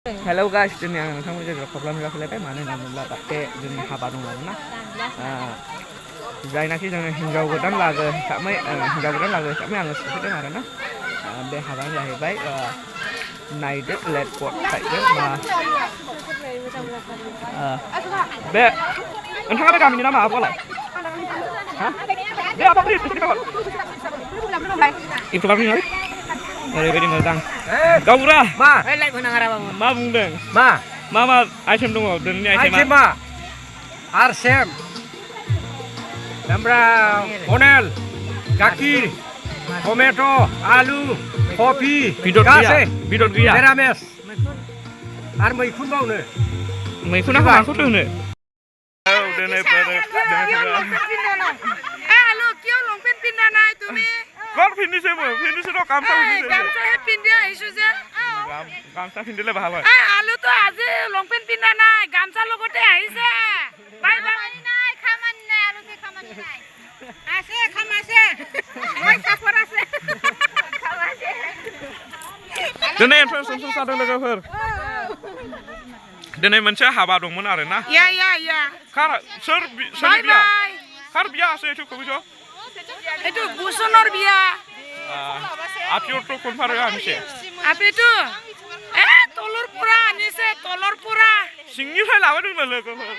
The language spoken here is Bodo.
Hello guys, ini yang nonton video program lain mana namanya pakai jenis apa dong lah na? Zainaki jangan hingga godan lagi, kami hingga godan lagi, kami angus itu mana na? Deh haban lahir baik, night late pot kayak mah. Be, entah apa kami nama apa lah? Hah? Be apa beri itu apa? Itu kami nari? Orebedi moldang. Gaura. Ma. Ma bungdeng. Ma. Mama item dong, dan ini item Ma. Arsem. Dambra onel. Kaki. Tomato. Alu. Kopi. Bidot gaya. Merames. Ar मैखुन बावनो. मैखुन apa aku tuh nih? Oh, dan Halo, kyo longpen pindah naik tu mi. Kau finish itu kamsa finish. Kamsa he pindah isu je. Kamsa finish le bahal. Halo tu aje longpen pindah naik. Kamsa logote aise. Bye bye. Naik kaman naik. Halo ke kaman naik. Ase kamase. Oi kapor ase. Kamase. Dan ini informasi sadar logoper. Dan ini mencah haba dong mana arena. Ya. Kar Bye biya. bye. Kar biya ase itu kau bisa. Itu busonor biya. Apior tu konfar ya mise. Apa itu? Tolor pura ni se tolor pura. Singi saya lawan dong logoper.